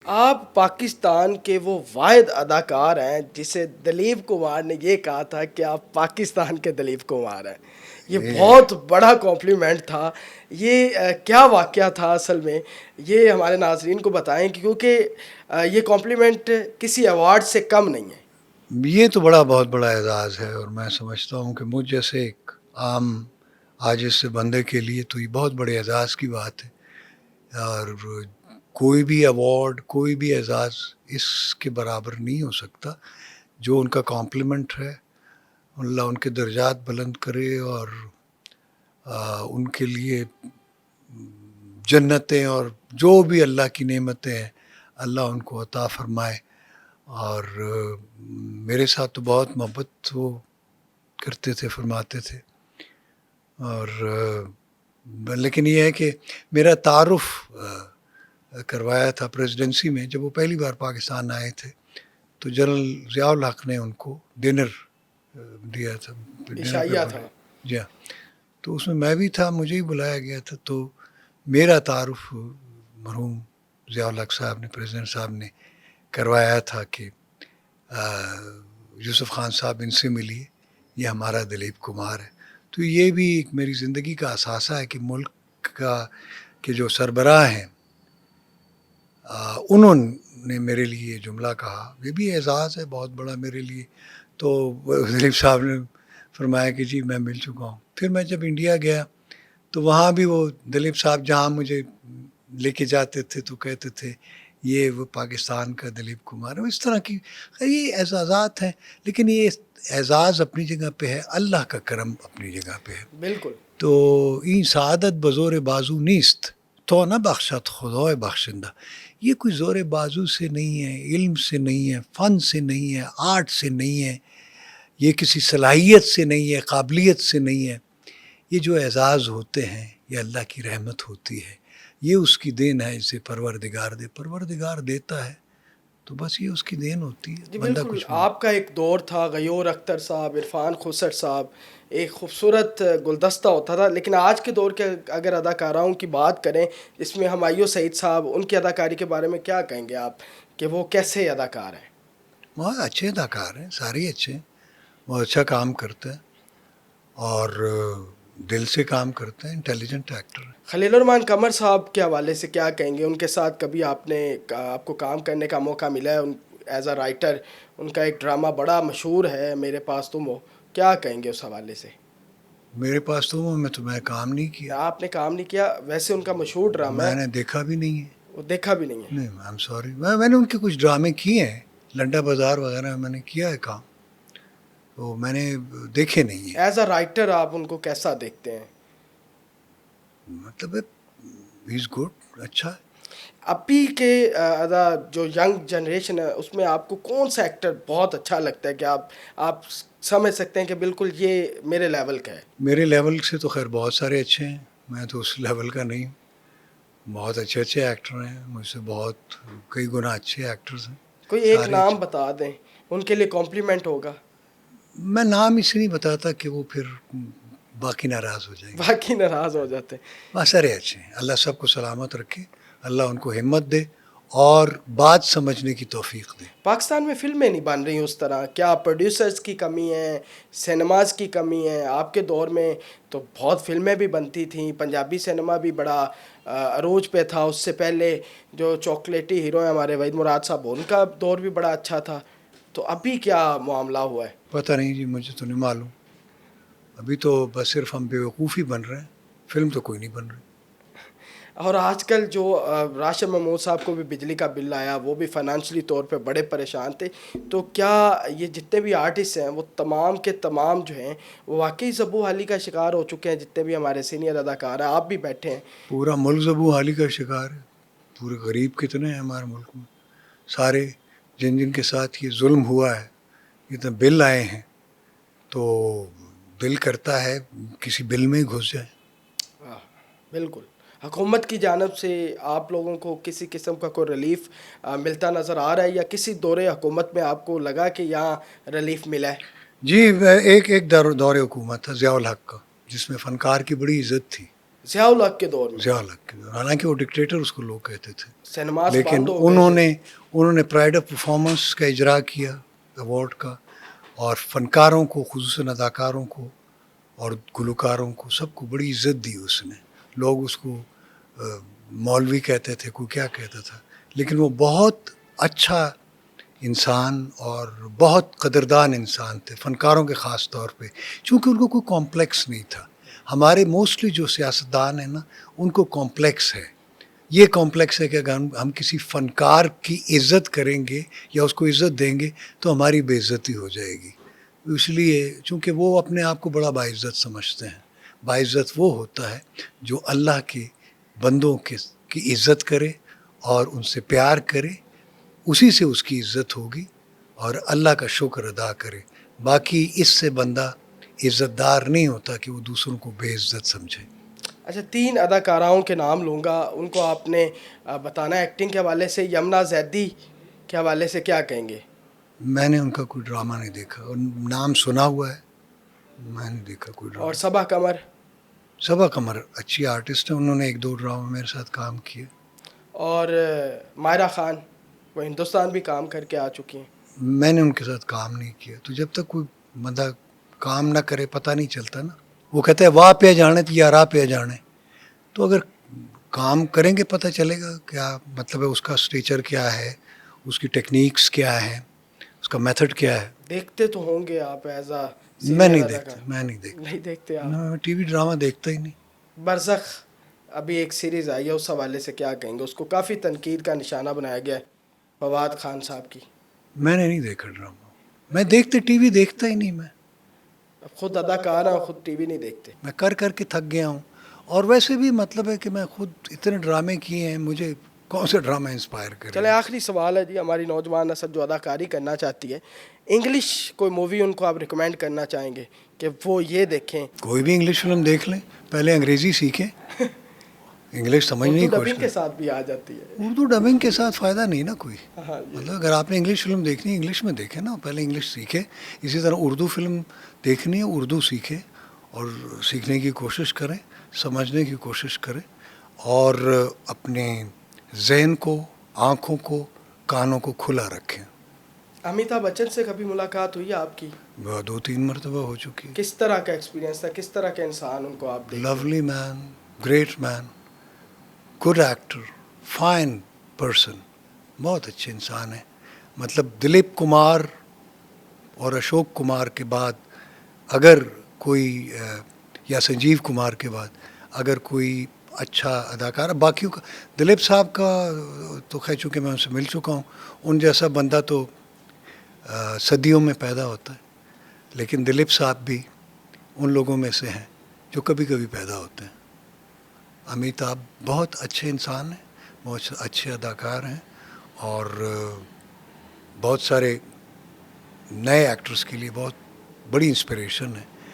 آپ پاکستان کے وہ واحد اداکار ہیں جسے دلیپ کمار نے یہ کہا تھا کہ آپ پاکستان کے دلیپ کمار ہیں. یہ یہ بہت بڑا کمپلیمنٹ تھا. یہ کیا واقعہ تھا اصل میں؟ یہ ہمارے ناظرین کو بتائیں کہ یہ کمپلیمنٹ کسی ایوارڈ سے کم نہیں ہے. یہ تو بہت بڑا اعزاز ہے، اور میں سمجھتا ہوں کہ مجھ جیسے ایک عام عاجز سے بندے کے لیے تو یہ بہت بڑے اعزاز کی بات ہے. اور کوئی بھی ایوارڈ، کوئی بھی اعزاز اس کے برابر نہیں ہو سکتا جو ان کا کمپلیمنٹ ہے. اللہ ان کے درجات بلند کرے، اور ان کے لیے جنتیں اور جو بھی اللہ کی نعمتیں ہیں اللہ ان کو عطا فرمائے. اور میرے ساتھ تو بہت محبت وہ کرتے تھے، فرماتے تھے. اور لیکن یہ ہے کہ میرا تعارف کروایا تھا پریزیڈنسی میں جب وہ پہلی بار پاکستان آئے تھے، تو جنرل ضیاء الحق نے ان کو ڈنر دیا تھا، ڈنر پہ عشائیہ تھا. جی ہاں. تو اس میں بھی تھا، مجھے ہی بلایا گیا تھا. تو میرا تعارف مرحوم ضیاء الحق صاحب نے، پریزیڈنٹ صاحب نے کروایا تھا کہ یوسف خان صاحب ان سے ملیے، یہ ہمارا دلیپ کمار ہے. تو یہ بھی ایک میری زندگی کا اثاثہ ہے کہ ملک کا کے جو سربراہ ہیں انہوں نے میرے لیے یہ جملہ کہا. یہ بھی اعزاز ہے بہت بڑا میرے لیے. تو دلیپ صاحب نے فرمایا کہ جی میں مل چکا ہوں. پھر میں جب انڈیا گیا تو وہاں بھی وہ دلیپ صاحب جہاں مجھے لے کے جاتے تھے تو کہتے تھے یہ وہ پاکستان کا دلیپ کمار ہے. اس طرح کی یہ اعزازات ہیں، لیکن یہ اعزاز اپنی جگہ پہ ہے، اللہ کا کرم اپنی جگہ پہ ہے. بالکل. تو این سعادت بزور بازو نیست تو نہ بخشت خدائے بخشندہ. یہ کوئی زور بازو سے نہیں ہے، علم سے نہیں ہے، فن سے نہیں ہے، آرٹ سے نہیں ہے، یہ کسی صلاحیت سے نہیں ہے، قابلیت سے نہیں ہے. یہ جو اعزاز ہوتے ہیں یہ اللہ کی رحمت ہوتی ہے، یہ اس کی دین ہے. اسے پروردگار دیتا ہے تو بس یہ اس کی دین ہوتی ہے، جی بندہ بالکل. کچھ بھی نہیں. آپ کا ایک دور تھا، غیور اختر صاحب، عرفان خسر صاحب، ایک خوبصورت گلدستہ ہوتا تھا. لیکن آج کے دور کے اگر اداکاراؤں کی بات کریں، جس میں ہمایوں سعید صاحب، ان کی اداکاری کے بارے میں کیا کہیں گے آپ کہ وہ کیسے اداکار ہیں؟ بہت اچھے اداکار ہیں، سارے اچھے ہیں، بہت اچھا کام کرتے ہیں اور دل سے کام کرتے ہیں، انٹیلیجنٹ ایکٹر ہیں. خلیل الرحمن قمر صاحب کے حوالے سے کیا کہیں گے؟ ان کے ساتھ کبھی آپ کو کام کرنے کا موقع ملا ہے ایز اے رائٹر؟ ان کا ایک ڈرامہ بڑا مشہور ہے، میرے پاس تم ہو. کیا کہیں گے اس حوالے سے؟ میرے پاس تو میں کام نہیں کیا. آپ نے کام نہیں کیا؟ ویسے ان کا مشہور ڈرامہ میں ہے. نے دیکھا بھی نہیں ہے. وہ دیکھا بھی نہیں ہے؟ نہیں آئی ایم سوری. میں نے ان کے کچھ ڈرامے کیے ہیں، لنڈا بازار وغیرہ میں نے کیا ہے کام، تو میں نے دیکھے نہیں ہیں. ایز اے رائٹر آپ ان کو کیسا دیکھتے ہیں؟ مطلب ہی از گڈ، اچھا ہے. ابھی کے جو ینگ جنریشن ہے اس میں آپ کو کون سا ایکٹر بہت اچھا لگتا ہے کہ آپ سمجھ سکتے ہیں کہ بالکل یہ میرے لیول کا ہے؟ میرے لیول سے تو خیر بہت سارے اچھے ہیں، میں تو اس لیول کا نہیں ہوں. بہت اچھے ایکٹر ہیں، مجھ سے بہت کئی گنا اچھے ایکٹرز ہیں. کوئی ایک سارے نام اچھے. بتا دیں، ان کے لیے کمپلیمنٹ ہوگا. میں نام اس لیے نہیں بتاتا کہ وہ پھر باقی ناراض ہو جائیں گے. باقی ناراض ہو جاتے ہیں. بہت سارے اچھے ہیں. اللہ سب کو سلامت رکھے، اللہ ان کو ہمت دے اور بات سمجھنے کی توفیق دے. پاکستان میں فلمیں نہیں بن رہی اس طرح، کیا پروڈیوسرز کی کمی ہے، سینماز کی کمی ہے؟ آپ کے دور میں تو بہت فلمیں بھی بنتی تھیں، پنجابی سینما بھی بڑا عروج پہ تھا. اس سے پہلے جو چاکلیٹی ہیرو ہیں ہمارے وحید مراد صاحب، ان کا دور بھی بڑا اچھا تھا. تو ابھی کیا معاملہ ہوا ہے؟ پتہ نہیں جی، مجھے تو نہیں معلوم. ابھی تو بس صرف ہم بیوقوفی بن رہے ہیں، فلم تو کوئی نہیں بن رہی. اور آج کل جو راشد محمود صاحب کو بھی بجلی کا بل آیا، وہ بھی فائنانشلی طور پہ بڑے پریشان تھے. تو کیا یہ جتنے بھی آرٹسٹ ہیں وہ تمام کے تمام جو ہیں وہ واقعی زبوں حالی کا شکار ہو چکے ہیں؟ جتنے بھی ہمارے سینئر اداکار ہیں، آپ بھی بیٹھے ہیں. پورا ملک زبوں حالی کا شکار ہے. پورے غریب کتنے ہیں ہمارے ملک میں، سارے جن کے ساتھ یہ ظلم ہوا ہے، اتنے بل آئے ہیں تو دل کرتا ہے کسی بل میں ہی گھس جائے. بالکل. حکومت کی جانب سے آپ لوگوں کو کسی قسم کا کوئی ریلیف ملتا نظر آ رہا ہے، یا کسی دور حکومت میں آپ کو لگا کہ یہاں ریلیف ملا ہے؟ جی ایک دور حکومت تھا ضیاء الحق کا، جس میں فنکار کی بڑی عزت تھی. ضیاء الحق کے دور میں ضیاء الحق کے دور. حالانکہ وہ ڈکٹیٹر اس کو لوگ کہتے تھے, سینماز لیکن بند ہو گئے تھے. انہوں نے پرائڈ آف پرفارمنس کا اجرا کیا ایوارڈ کا, اور فنکاروں کو, خصوصاً اداکاروں کو اور گلوکاروں کو, سب کو بڑی عزت دی اس نے. لوگ اس کو مولوی کہتے تھے, کوئی کیا کہتا تھا, لیکن وہ بہت اچھا انسان اور بہت قدردان انسان تھے, فنکاروں کے خاص طور پہ, چونکہ ان کو کوئی کمپلیکس نہیں تھا. ہمارے موسٹلی جو سیاستدان ہیں نا, ان کو کمپلیکس ہے. یہ کمپلیکس ہے کہ اگر ہم کسی فنکار کی عزت کریں گے یا اس کو عزت دیں گے تو ہماری بے عزتی ہو جائے گی. اس لیے چونکہ وہ اپنے آپ کو بڑا باعزت سمجھتے ہیں. باعزت وہ ہوتا ہے جو اللہ کے بندوں کی عزت کرے اور ان سے پیار کرے, اسی سے اس کی عزت ہوگی, اور اللہ کا شکر ادا کرے. باقی اس سے بندہ عزت دار نہیں ہوتا کہ وہ دوسروں کو بے عزت سمجھے. اچھا 3 اداکاراؤں کے نام لوں گا, ان کو آپ نے بتانا ہے. ایکٹنگ کے حوالے سے یمنا زیدی کے حوالے سے کیا کہیں گے؟ میں نے ان کا کوئی ڈرامہ نہیں دیکھا, اور نام سنا ہوا ہے, میں نے دیکھا کوئی ڈرامہ. اور صبا قمر؟ صبا قمر اچھی آرٹسٹ ہے, انہوں نے 1-2 ڈرامہ میرے ساتھ کام کیے. اور مائرہ خان وہ ہندوستان بھی کام کر کے آ چکی ہیں. میں نے ان کے ساتھ کام نہیں کیا. تو جب تک کوئی بندہ کام نہ کرے پتہ نہیں چلتا نا. وہ کہتے ہیں واہ پہ جانے تو یا راہ پہ جانے. تو اگر کام کریں گے پتہ چلے گا کیا مطلب ہے, اس کا اسٹیچر کیا ہے, اس کی ٹیکنیکس کیا ہیں, اس کا میتھڈ کیا ہے. دیکھتے تو ہوں گے آپ ایز اے میں نہیں دیکھتا. نہیں دیکھتے آپ؟ میں ٹی وی ڈرامہ دیکھتا ہی نہیں. برزخ ابھی ایک سیریز آئی ہے, اس حوالے سے کیا کہیں گے؟ اس کو کافی تنقید کا نشانہ بنایا گیا ہے فواد خان صاحب کی. میں نے نہیں دیکھا ڈرامہ. میں ٹی وی دیکھتا ہی نہیں. میں خود اداکار ہیں, خود ٹی وی نہیں دیکھتے. میں کر کے تھک گیا ہوں. اور ویسے بھی مطلب ہے کہ میں خود اتنے ڈرامے کیے ہیں, مجھے کون سے ڈرامہ انسپائر کرے. چلے آخری سوال ہے جی, ہماری نوجوان نسل جو اداکاری کرنا چاہتی ہے, انگلش کوئی مووی ان کو آپ ریکمینڈ کرنا چاہیں گے کہ وہ یہ دیکھیں؟ کوئی بھی انگلش فلم دیکھ لیں, پہلے انگریزی سیکھیں, انگلش سمجھنے کی اردو کوشش ڈبنگ کے ساتھ بھی آ جاتی ہے. اردو ڈبنگ کے ساتھ فائدہ نہیں نا کوئی. ہاں مطلب اگر آپ نے انگلش فلم دیکھنی ہے انگلش میں دیکھیں نا, پہلے انگلش سیکھیں. اسی طرح اردو فلم دیکھنی ہے اردو سیکھیں, اور سیکھنے کی کوشش کریں, سمجھنے کی کوشش کریں, اور اپنے ذہن کو, آنکھوں کو, کانوں کو کھلا رکھیں. امیتابھ بچن سے کبھی ملاقات ہوئی ہے آپ کی؟ 2-3 مرتبہ ہو چکی ہے. کس طرح کا ایکسپیرینس تھا؟ کس طرح کے انسان ان کو آپ دیکھتے؟ Lovely man, great man, good actor, fine person, بہت اچھے انسان ہیں. مطلب دلیپ کمار اور اشوک کمار کے بعد اگر کوئی, یا سنجیو کمار کے بعد اگر کوئی اچھا اداکار, باقیوں کا دلیپ صاحب کا تو خیر چونکہ میں ان سے مل چکا ہوں, ان جیسا بندہ تو صدیوں میں پیدا ہوتا ہے, لیکن دلیپ صاحب بھی ان لوگوں میں سے ہیں جو کبھی کبھی پیدا ہوتے ہیں. امیتابھ بہت اچھے انسان ہیں, بہت اچھے اداکار ہیں, اور بہت سارے نئے ایکٹرز کے لیے بہت بڑی انسپریشن ہے.